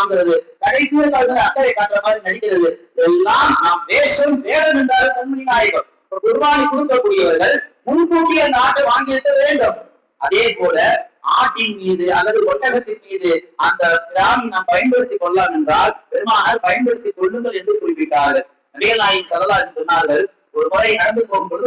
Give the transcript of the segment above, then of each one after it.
வாங்குறது, கடைசியில் அக்கறை காட்டுற மாதிரி நடிக்கிறது, எல்லாம் நாம் வேடம் என்றாலும் கண்மணி நாயகம். குர்பானி கொடுக்கக்கூடியவர்கள் முன்கூட்டிய அந்த ஆட்டை வாங்கி இருக்க வேண்டும். அதே போல ஆட்டின் மீது அல்லது ஒட்டகத்தின் மீது அந்த பிராணி நாம் பயன்படுத்திக் கொள்ளலாம் என்றால் பெருமானார் பயன்படுத்திக் கொள்ளுங்கள் என்று குறிப்பிட்டார்கள். நபிகள் நாயகம் ஸல்லல்லாஹு அலைஹி வஸல்லம் சொன்னார்கள், ஒரு முறை நடந்து போகும்போது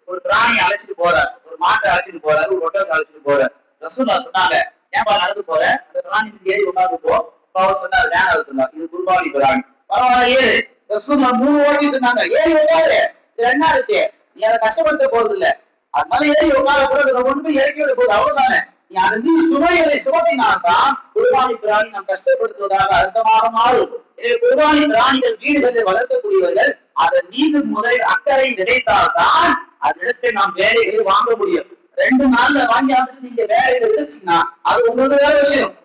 ஒரு பிராணியை அழைச்சிட்டு போறார், ஒரு மாட்டை அழைச்சிட்டு போறாரு, ஒரு ஒட்டகத்தை அழைச்சிட்டு போறார். ரசூலுல்லாஹ் சொன்னாங்க, ஏன்பா நடந்து போற, அந்த பிராணி மீது ஏறி உட்கார்ந்து போ. அவர் சொன்னார், வேணாம் சொன்னார், இது குர்பானி பிராணி, பரவாயில்ல ஏறு. ரசூலுல்லாஹ் 3 வாட்டி சொன்னாங்க, ஏறி உட்காரு, இது என்ன இருக்கு, நீ அதை கஷ்டப்படுத்த போறது இல்ல, அது மேல ஏறி உட்கார கூட ஒன்று இறக்கி விட போகுது, அவ்வளவுதானே. நீ அதன் மீது சுமைகளை சுமத்தினால்தான் குர்பானி பிராணி நாம் கஷ்டப்படுத்துவதாக அர்த்தமாக மாறும். குர்பானி பிராணிகள் வீடுகளை வளர்க்கக்கூடியவர்கள் அதன் மீது முதல் அக்கறை விதைத்தால்தான் அதனிடத்தை நாம் வேலைகளை வாங்க முடியும். 2 நாள்ல வாங்கி வந்துட்டு நீங்க வேலைகளை விதைச்சீங்கன்னா அது உங்களுக்கு வேற விஷயம்.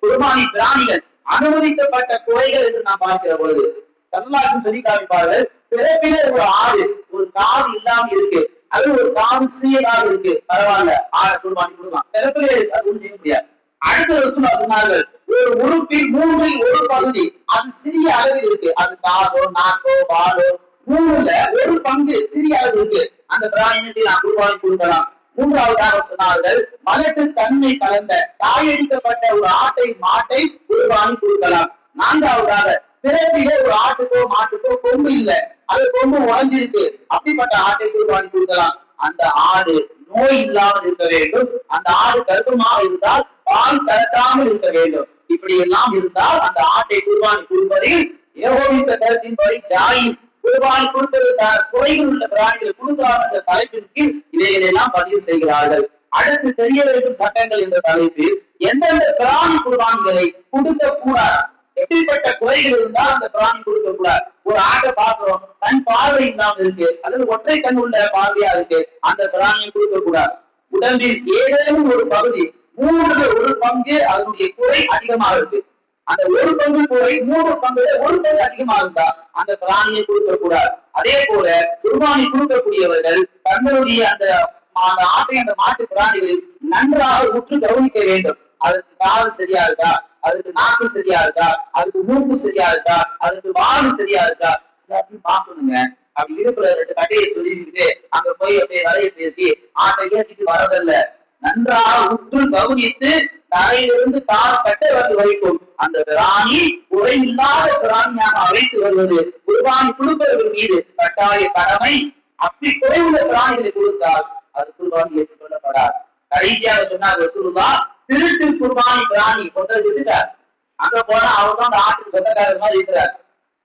குர்பானி பிராணிகள் அனுமதிக்கப்பட்ட குறைகள் என்று நாம் பார்க்கிற பொழுது சல்லாசன் சொல்லி காமிப்பார்கள், பிறப்பிலே ஒரு ஆடு ஒரு காது இல்லாம இருக்கு, அது ஒரு காது சீராக இருக்கு, பரவாயில்ல, ஆடை குர்பானி கொடுக்கலாம், பிறப்பிலே இருக்கு, அது ஒன்றும் செய்ய முடியாது. அடுத்த ரசூலுல்லாஹ் சொன்னார்கள், ஒரு உறுப்பில் 3ல் 1 பகுதி அது சிறிய அளவில் இருக்கு, அது காதோ நாக்கோ வாலோ 3ல 1 பங்கு சிறிய அளவு இருக்கு, அந்த பிராணியை செய்யலாம், குர்பானி கொடுக்கலாம். 3ஆவதாக சொன்னார்கள், மலட்டு தன்மை கலந்த காயடிக்கப்பட்ட ஒரு மாட்டை குர்பானி கொடுக்கலாம். 4ஆவதாக பிறப்பிலே ஒரு ஆட்டுக்கோ மாட்டுக்கோ கொம்பு இல்ல, அது கொம்பு உடைஞ்சிருக்கு, அப்படிப்பட்ட ஆட்டை குர்பானி கொடுக்கலாம். அந்த ஆடு நோய் இல்லாமல் இருக்க வேண்டும், அந்த ஆடு கர்ப்பமாக இருந்தால் பால் கறக்காமல் இருக்க வேண்டும். இப்படி எல்லாம் இருந்தால் அந்த ஆட்டை குர்பானி கொடுப்பதில் யெகோவின் கருத்தின்படி ஜாயிஸ். குர்பானி கொடுப்பதற்கான குறைகள் உள்ள பிராணிகளை கொடுக்கலாம் என்ற தலைப்பின் கீழ் இவைகளெல்லாம் பதிவு செய்கிறார்கள். அடுத்து தெரிய வேண்டும் சட்டங்கள் என்ற தலைப்பில் எந்தெந்த பிராணி குர்பானிகளை கொடுக்க கூடாது, எப்படிப்பட்ட குறைகள் இருந்தால் அந்த பிராணி கொடுக்க கூடாது. ஒரு ஆட்டை பார்க்கிறோம், கண் பார்வை இல்லாம இருக்கு அல்லது ஒற்றை கண் உள்ள பார்வையா இருக்கு, அந்த பிராணியை கொடுக்க கூடாது. உடம்பில் ஏதேனும் ஒரு பகுதி 3ல் 1 பங்கு அதனுடைய குறை அதிகமா இருக்கு, அந்த 1 பங்கு குறை 3 பங்குல 1 பங்கு அதிகமா இருந்தா அந்த பிராணியை கொடுக்க கூடாது. அதே போல குர்பானி கொடுக்கக்கூடியவர்கள் தங்களுடைய அந்த ஆட்டை அந்த மாட்டு பிராணிகளில் நன்றாக உற்று கவனிக்க வேண்டும். அதுக்கு காது சரியா இருக்கா, அதுக்கு நாக்கு சரியா இருக்கா, அதுக்கு மூக்கு சரியா இருக்கா, அதுக்கு வாழு சரியா இருக்கா, எல்லாத்தையும் பார்க்கணுங்க. அப்படி இடுப்புல 2 கட்டையை சொல்லிக்கிட்டு அங்க போய் அப்படியே வரைய பேசி ஆட்டை ஏற்றிட்டு வரதில்ல, நன்றாக உற்று கவனித்து தலையிலிருந்து கால் கட்டை வரைக்கும் அந்த பிராணி குறையில்லாத பிராணியாக அழைத்து வருவது குர்பானி கொடுப்பவர்கள் மீது கட்டாய கடமை. அப்படி குறைவுள்ள பிராணிகளை கொடுத்தால் அது குர்பானி ஏற்றுக்கொள்ளப்படாது. கடைசியாக சொன்னார் ரசூலுல்லாஹ், திருட்டு குர்பானி பிராணி கொண்டு விட்டுட்டார், அங்க போனா அவர் தான் அந்த ஆட்டுக்கு சொந்தக்காரர் மாதிரி இருக்கிறார்,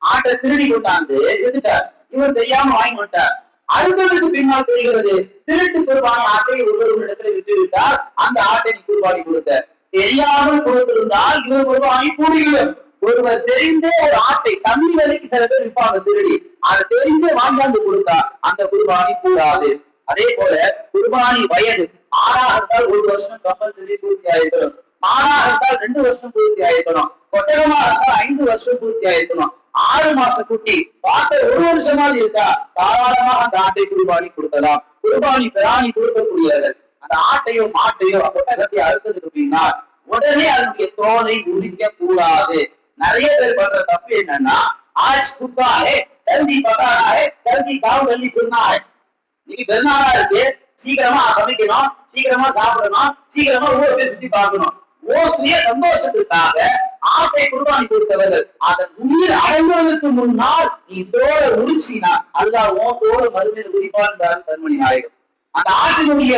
ஆட்டை திருடி கொண்டாந்து விட்டுட்டார், இவர் தெரியாம வாங்கி கொண்டார். அடுத்ததுக்கு பின்னால் தெரிகிறது திருட்டு குர்பானி ஆட்டை ஒருவரிடத்துல விட்டு விட்டார், அந்த ஆட்டை குர்பானி கொடுத்த. தெரியாமல் கொடுத்திருந்தால் இவர் குர்பானி கூடிவிடும். ஒருவர் தெரிந்தே ஒரு ஆட்டை கம்மி விலைக்கு சில பேர் விற்பாங்க திருடி, அதை தெரிஞ்சே வாங்காந்து கொடுத்தா அந்த குர்பானி கூடாது. அதே போல குர்பானி வயது ஆறாக இருந்தால் 1 வருஷம் கம்பல்சரி பூர்த்தி ஆயிருக்கணும், மாடாக இருந்தால் 2 வருஷம் பூர்த்தி ஆயிருக்கணும், ஒட்டகமா இருந்தால் 5 வருஷம் பூர்த்தி ஆயிருக்கணும். 6 மாச குட்டி பார்த்த 1 வருஷமாவது இருக்கா, தாராளமாக அந்த ஆட்டை குர்பானி கொடுக்கலாம். குர்பானி பிராணி கொடுக்கக்கூடியவர்கள் அந்த ஆட்டையோ மாட்டையோ ஒட்டகத்தை அறுத்ததுக்கு பின்னால் உடனே அதனுடைய தோலை உரிக்க கூடாது. நிறைய பேர் பண்ற தப்பு என்னன்னா, ஆஜ் குர்பானே ஜல்தி பகானே ஜல்தி காவ் ஜல்தி குர்னானே, இன்னைக்கு பெருநாளா இருக்கு, சீக்கிரமா சமைக்கணும், சீக்கிரமா சாப்பிடணும், சீக்கிரமா ஊரை போய் சுத்தி பார்க்கணும், சுய சந்தோஷத்துக்காக ஆட்டை குர்பானி கொடுத்தவர்கள் அதன் உயிர் அடங்குவதற்கு முன்னால் நீ தோலை உரிச்சினா அதுதான் உன் தோலை மறுமையில் உரிப்பான் கண்மணி நாயகம். அந்த ஆட்டினுடைய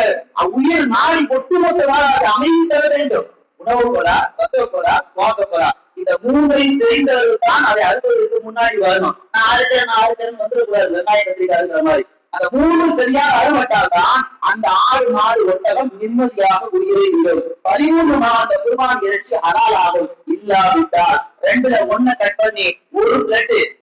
உயிர் நாடி ஒட்டுமொத்தமாக அது அமைந்து வேண்டும். உணவு போரா, தத்துவ போரா, சுவாச போரா, இந்த 3ஐயும் தெரிந்தவர்கள் தான் அதை அறுப்பதற்கு முன்னாடி வரணும். நான் ஆறுக்கிறேன் வந்துடக்கூடாது, வெங்காய கத்திரிக்காய் அறுக்கிற மாதிரி. அந்த 3 சரியாக அறுபட்டால்தான் அந்த ஆடு மாடு ஒட்டகம் நிம்மதியாக உயிரை விடும். 13 மாத குர்பானி இறைச்சி ஹலால் ஆகும். இல்லாவிட்டால் 2ல 1 கட் பண்ணி 1 பிளேட்